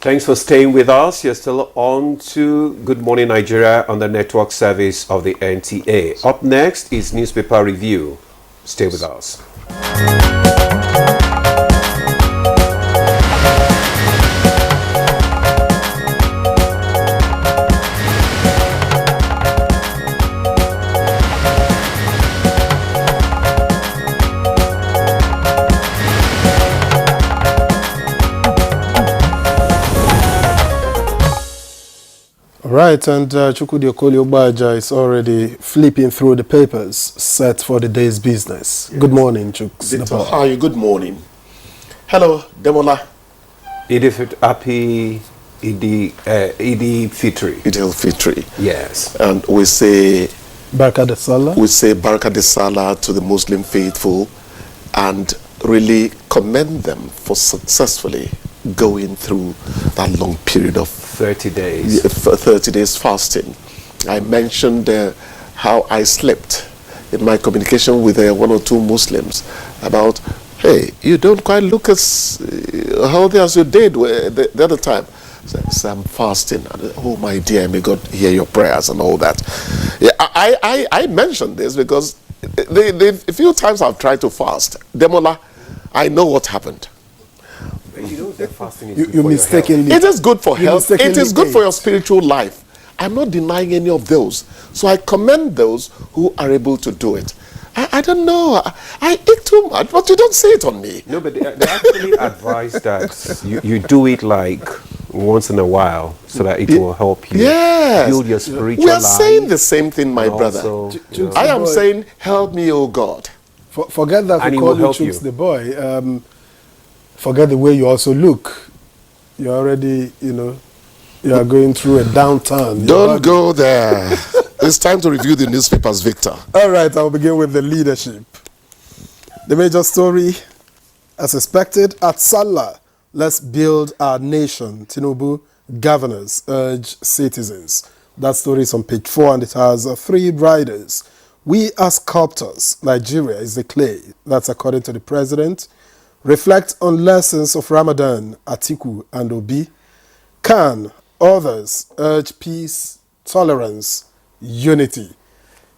Thanks for staying with us. You're still on to Good Morning Nigeria on the network service of the NTA. Up next is Newspaper Review. Stay with us. Right, and Chukwudi Okoli-Ogbaja is already flipping through the papers set for the day's business. Yes. Good morning, Chuks. How are you? Good morning. Hello, Demola. Happy Idi Fitri. Idil Fitri. Yes. And we say Baraka de Salah. We say Baraka de Salah to the Muslim faithful and really commend them for successfully going through that long period of 30 days. 30 days fasting. I mentioned how I slept in my communication with one or two Muslims about, hey, you don't quite look as healthy as you did the other time. So I'm fasting. Oh my dear, may God hear your prayers and all that. Yeah, I mentioned this because the few times I've tried to fast, Demola, I know what happened. You know that fasting is you mistakenly. It is good for health. It is good for your spiritual life. I'm not denying any of those. So I commend those who are able to do it. I don't know. I eat too much, but you don't say it on me. No, but they actually advise that you do it like once in a while so that it will help you build your spiritual life. We are saying the same thing, my brother. Also, I am saying, help me, oh God. Forget that we call you Chuks the boy. Forget the way you also look. You're already, you are going through a downturn. Don't go there. It's time to review the newspapers, Victor. All right, I'll begin with the leadership. The major story, as expected, at Salah, let's build our nation. Tinubu governors urge citizens. That story is on page 4 and it has 3 riders. We as sculptors, Nigeria is the clay. That's according to the president. Reflect on lessons of Ramadan, Atiku and Obi. Can others urge peace, tolerance, unity?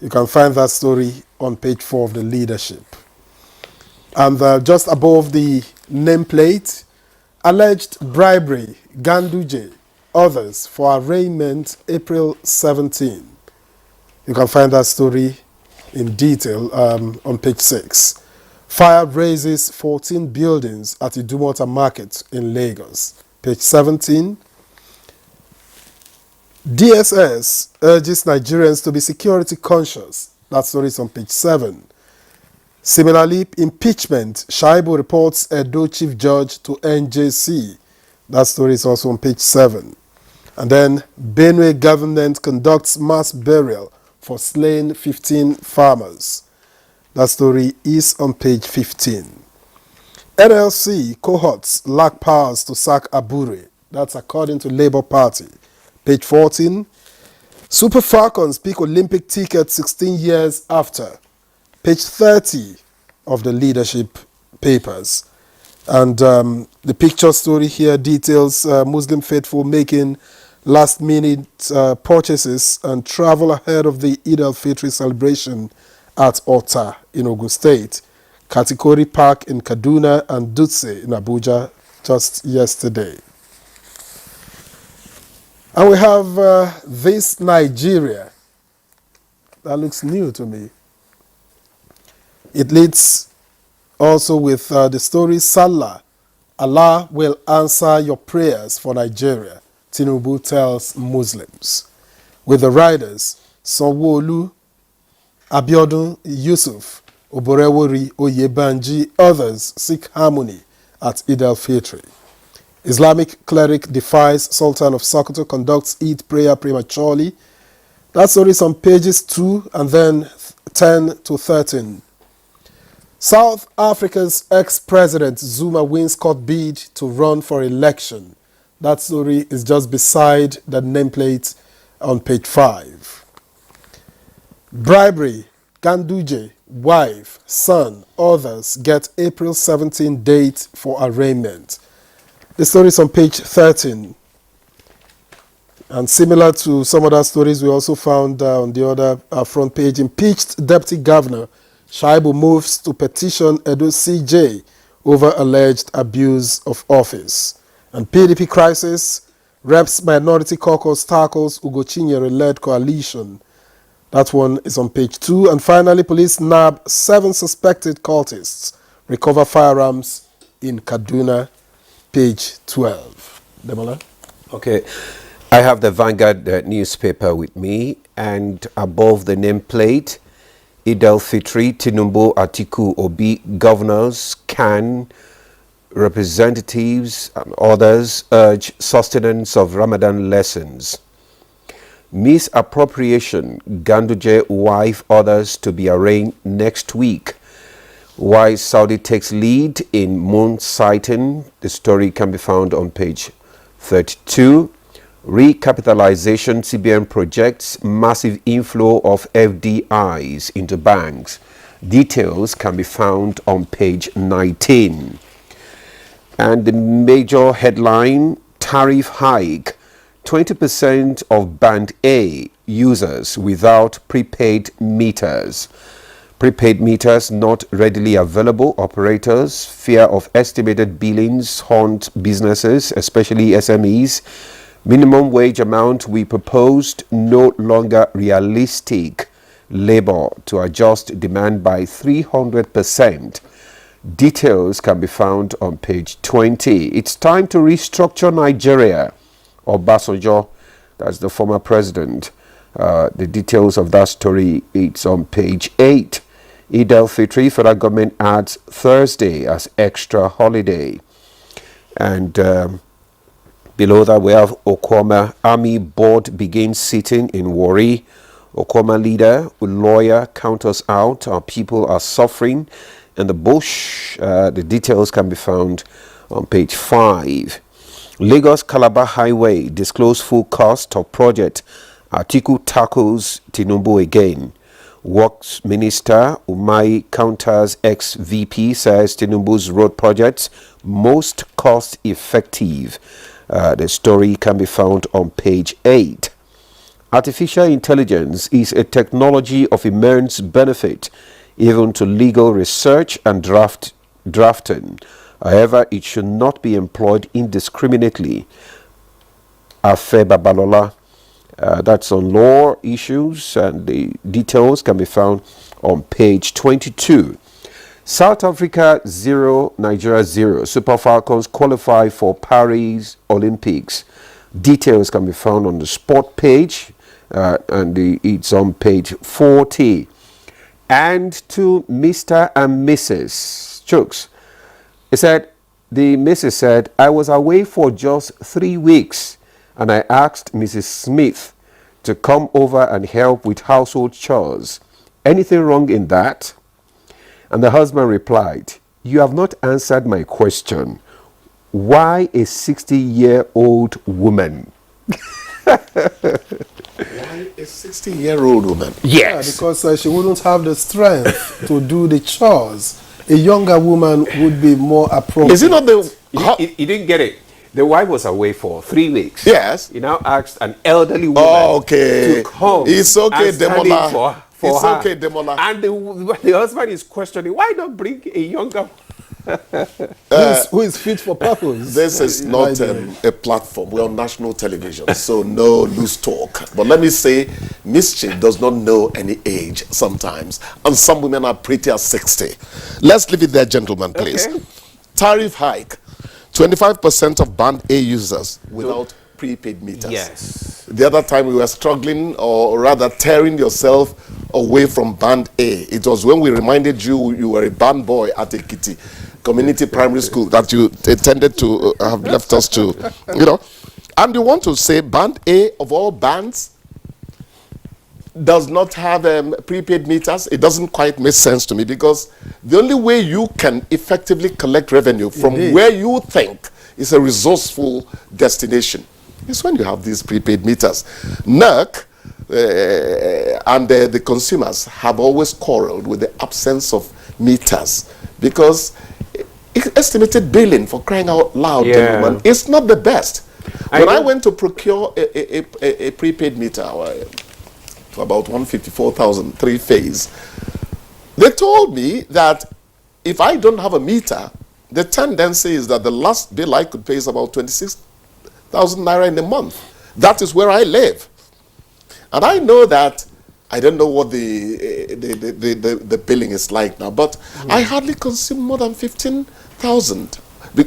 You can find that story on page 4 of the leadership. And just above the nameplate, alleged bribery, Ganduje, others for arraignment April 17. You can find that story in detail on page 6. Fire raises 14 buildings at Idumota Market in Lagos. Page 17. DSS urges Nigerians to be security conscious. That story is on page 7. Similarly, impeachment. Shaibu reports Edo Chief Judge to NJC. That story is also on page 7. And then Benue government conducts mass burial for slain 15 farmers. That story is on page 15. NLC cohorts lack powers to sack Abure. That's according to Labour Party. Page 14. Super Falcons pick Olympic ticket 16 years after. Page 30 of the leadership papers. And the picture story here details Muslim faithful making last-minute purchases and travel ahead of the Eid al-Fitr celebration at Ota in Ogun State, Katikori Park in Kaduna, and Dutse in Abuja just yesterday. And we have this Nigeria. That looks new to me. It leads also with the story Salah. Allah will answer your prayers for Nigeria, Tinubu tells Muslims. With the riders, Sanwo-Olu, Abiodun Yusuf, Oborewori, Oyebanji, others seek harmony at Eid al-Fitr. Islamic cleric defies Sultan of Sokoto, conducts Eid prayer prematurely. That story is on pages 2 and then 10 to 13. South Africa's ex-president Zuma wins court bid to run for election. That story is just beside the nameplate on page 5. Bribery, Ganduje, wife, son, others get April 17 date for arraignment. The story is on page 13. And similar to some other stories we also found on the other front page, impeached Deputy Governor Shaibu moves to petition Edo CJ over alleged abuse of office. And PDP crisis, Reps Minority Caucus tackles Ugochinyere-led coalition. That one is on page 2. And finally, police nab 7 suspected cultists, recover firearms in Kaduna, page 12. Demola? Okay. I have the Vanguard newspaper with me, and above the nameplate, Eid al-Fitri, Tinubu, Atiku, Obi, governors, CAN, representatives, and others urge sustenance of Ramadan lessons. Misappropriation, Ganduje wife orders to be arraigned next week. Why Saudi takes lead in moon sighting. The story can be found on page 32. Recapitalization, CBN projects massive inflow of FDIs into banks. Details can be found on page 19. And the major headline, tariff hike, 20% of Band A users without prepaid meters. Prepaid meters not readily available. Operators, fear of estimated billings haunt businesses, especially SMEs. Minimum wage amount we proposed no longer realistic. Labor to adjust demand by 300%. Details can be found on page 20. It's time to restructure Nigeria. Obasanjo, that's the former president. The details of that story, it's on page 8. Eid al-Fitri, federal government adds Thursday as extra holiday. And below that, we have Okoma Army Board begins sitting in Warri. Okoma leader, lawyer, counters out. Our people are suffering in the bush. The details can be found on page 5. Lagos Calabar Highway disclose full cost of project. Atiku tackles Tinubu again. Works Minister Umai counters ex-VP, says Tinubu's road projects most cost effective. The story can be found on page 8. Artificial intelligence is a technology of immense benefit, even to legal research and drafting. However, it should not be employed indiscriminately. Afe Babalola, that's on law issues, and the details can be found on page 22. South Africa 0, Nigeria 0. Super Falcons qualify for Paris Olympics. Details can be found on the sport page, and it's on page 40. And to Mr. and Mrs. Chooks, he said, the Mrs. said, I was away for just 3 weeks, and I asked Mrs. Smith to come over and help with household chores. Anything wrong in that? And the husband replied, you have not answered my question. Why a 60-year-old woman? Why a 60-year-old woman? Yeah, because she wouldn't have the strength to do the chores. A younger woman would be more appropriate. Is it not the... You didn't get it. The wife was away for 3 weeks. Yes. He now asked an elderly woman to come. It's okay, and stand in Demola. for It's her. okay, Demola. And the husband is questioning, why not bring a younger who is fit for purpose? This is not a platform. We're on national television, so no loose talk. But let me say, mischief does not know any age sometimes. And some women are pretty at 60. Let's leave it there, gentlemen, please. Okay. Tariff hike. 25% of Band A users without prepaid meters. Yes. The other time we were struggling, or rather tearing yourself away from Band A. It was when we reminded you you were a band boy at Ekiti Community Primary School that you intended to have left us to, you know. And you want to say Band A of all bands does not have prepaid meters? It doesn't quite make sense to me, because the only way you can effectively collect revenue from where you think is a resourceful destination is when you have these prepaid meters. NERC and the consumers have always quarreled with the absence of meters, because estimated billing, for crying out loud, Yeah. gentlemen, it's not the best. When I know. went to procure a prepaid meter for about 154,000, 3-phase, they told me that if I don't have a meter, the tendency is that the last bill I could pay is about 26,000 naira in a month. That is where I live. And I know that, I don't know what the billing is like now, but I hardly consume more than 15,000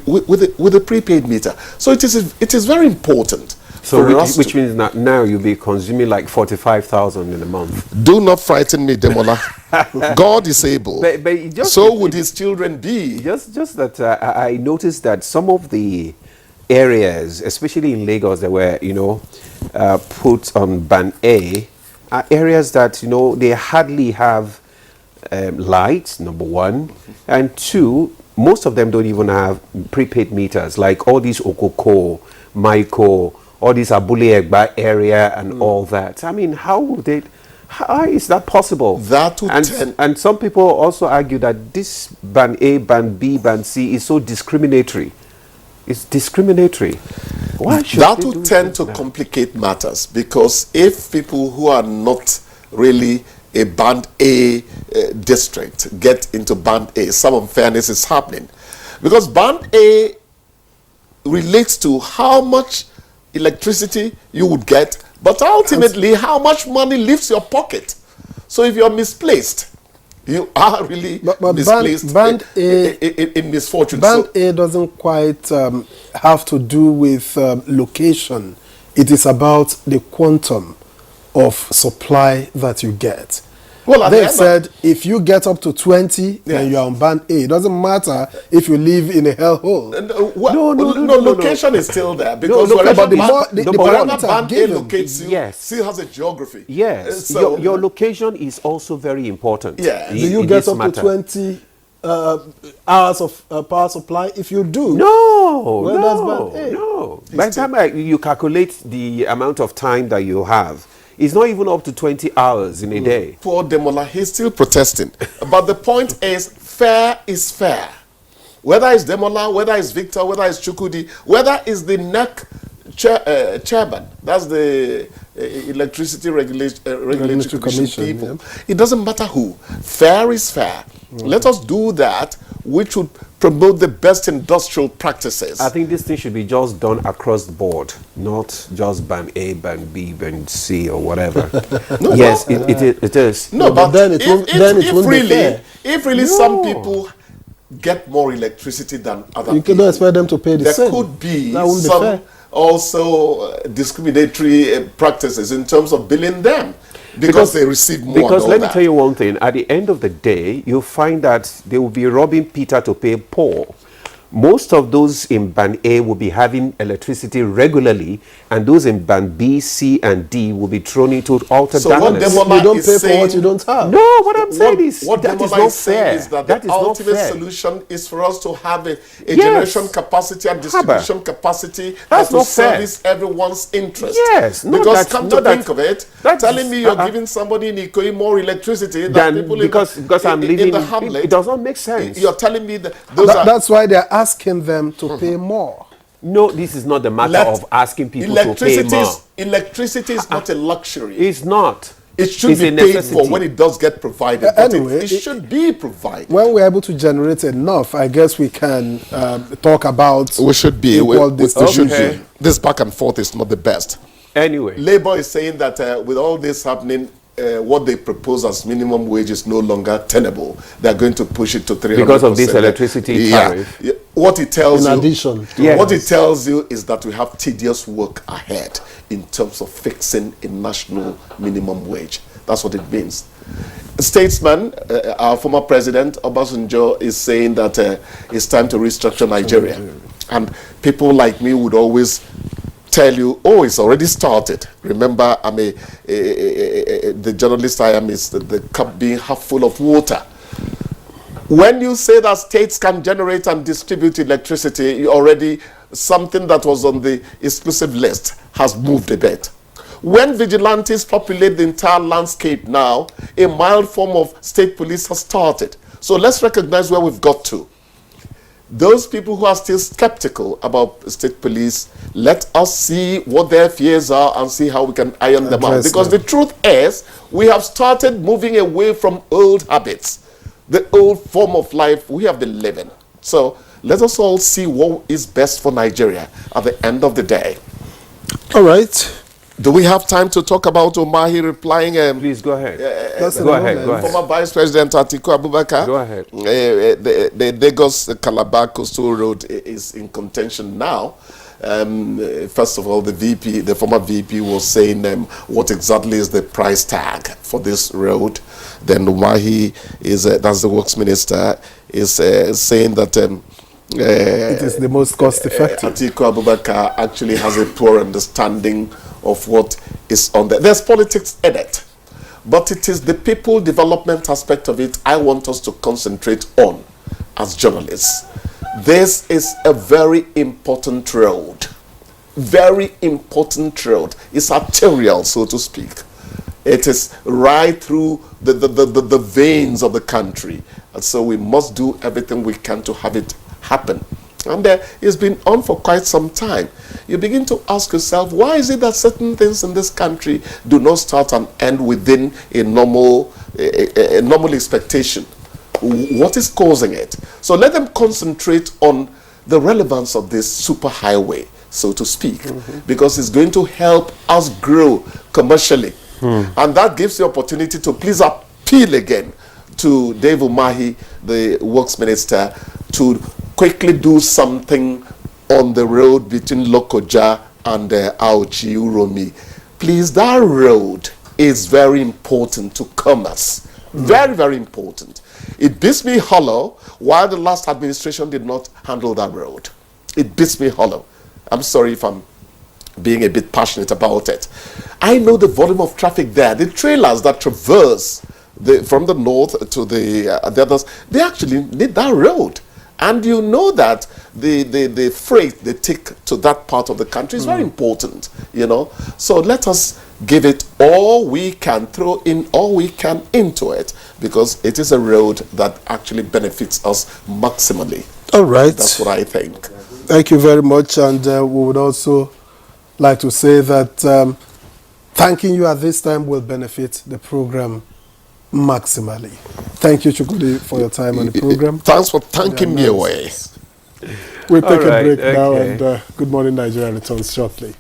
with a prepaid meter. So it is very important. So for us which means that now you'll be consuming like 45,000 in a month. Do not frighten me, Demola. God is able. But it just, so would his children be. Just that I noticed that some of the areas, especially in Lagos, that were, put on Band A, are areas that, they hardly have lights, number one. And two, most of them don't even have prepaid meters, like all these Okoko, Maiko, all this Abule Egba area and all that. I mean, how is that possible? And some people also argue that this Band A, Band B, Band C is so discriminatory. It's discriminatory. Why should that would tend to complicate matters, because if people who are not really a Band A district get into Band A, some unfairness is happening. Because Band A relates to how much electricity you would get, but ultimately how much money leaves your pocket. So if you're misplaced, you are really misplaced Band A, in misfortune. Band A doesn't quite have to do with location. It is about the quantum of supply that you get. Well, they've said if you get up to 20, then you are on Band A. It doesn't matter if you live in a hellhole. No, location is still there, because wherever Band A locates you, still has a geography. Yes, so your location is also very important. Yeah. Do you get up to 20 hours of power supply? If you do, no. By the time you calculate the amount of time that you have, it's not even up to 20 hours in a day. Poor Demola, he's still protesting. But the point is, fair is fair. Whether it's Demola, whether it's Victor, whether it's Chukudi, whether it's the NEC chairman, that's the Electricity Regulatory Commission people. It doesn't matter who. Fair is fair. Let us do that, which would promote the best industrial practices. I think this thing should be just done across the board, not just Band A, Band B, Band C, or whatever. It is. No, but then it won't be fair. If really some people get more electricity than other people, you cannot expect them to pay the same. There could be some also discriminatory practices in terms of billing them. Because they receive more. Because let me tell you one thing, at the end of the day, you'll find that they will be robbing Peter to pay Paul. Most of those in Band A will be having electricity regularly, and those in Band B, C, and D will be thrown into utter darkness. You don't pay for what you don't have. No, what I'm saying is that is not fair. Is that the ultimate solution is for us to have a generation capacity and distribution capacity that will service everyone's interest. Yes, because come to think of it, telling me you're giving somebody in Ikoyi more electricity than people because I'm living in the hamlet, it does not make sense. You're telling me that that's why they're asking them to pay more. No, this is not the matter of asking people to pay more. Electricity is not a luxury. It's not. It should be paid for when it does get provided. Anyway, it should be provided. When we're able to generate enough, I guess we can talk about. We should be. Okay. This back and forth is not the best. Anyway, Labour is saying that with all this happening, what they propose as minimum wage is no longer tenable. They're going to push it to 300%. Because of this electricity tariff. Yeah. What it tells what it tells you is that we have tedious work ahead in terms of fixing a national minimum wage. That's what it means. Statesman, our former president, Obasanjo, is saying that it's time to restructure Nigeria. And people like me would always tell you, oh, it's already started. Remember, the journalist I am is the cup being half full of water. When you say that states can generate and distribute electricity, you already, something that was on the exclusive list has moved a bit. When vigilantes populate the entire landscape now, a mild form of state police has started. So let's recognize where we've got to. Those people who are still skeptical about state police, let us see what their fears are and see how we can iron them out. Because the truth is, we have started moving away from old habits, the old form of life we have been living. So let us all see what is best for Nigeria at the end of the day. All right. Do we have time to talk about Umahi replying? Please go ahead. Go ahead. Former Vice President Atiku Abubakar. Go ahead. The Lagos Calabar Coastal Road is in contention now. First of all, the former VP was saying what exactly is the price tag for this road. Then Umahi is that's the Works Minister is saying that it is the most cost effective. Atiku Abubakar actually has a poor understanding of what is on there. There's politics in it, but it is the people development aspect of it I want us to concentrate on as journalists. This is a very important road. Very important road. It's arterial, so to speak. It is right through the veins of the country. And so we must do everything we can to have it happen. And it's been on for quite some time. You begin to ask yourself, why is it that certain things in this country do not start and end within a normal expectation? What is causing it? So let them concentrate on the relevance of this superhighway, so to speak, because it's going to help us grow commercially. And that gives the opportunity to please appeal again to Dave Umahi, the Works Minister, to quickly do something on the road between Lokoja and Auchi Uromi. Please, that road is very important to commerce. Very, very important. It beats me hollow why the last administration did not handle that road. It beats me hollow. I'm sorry if I'm being a bit passionate about it. I know the volume of traffic there. The trailers that traverse from the north to the others, they actually need that road. And you know that the freight they take to that part of the country is very important, you know. So let us give it all we can, throw in all we can into it, because it is a road that actually benefits us maximally. All right. That's what I think. Thank you very much. And we would also like to say that thanking you at this time will benefit the program maximally. Thank you, Chukudi, for your time on the program. Thanks for thanking me away. We'll take a break now, and Good Morning Nigeria returns shortly.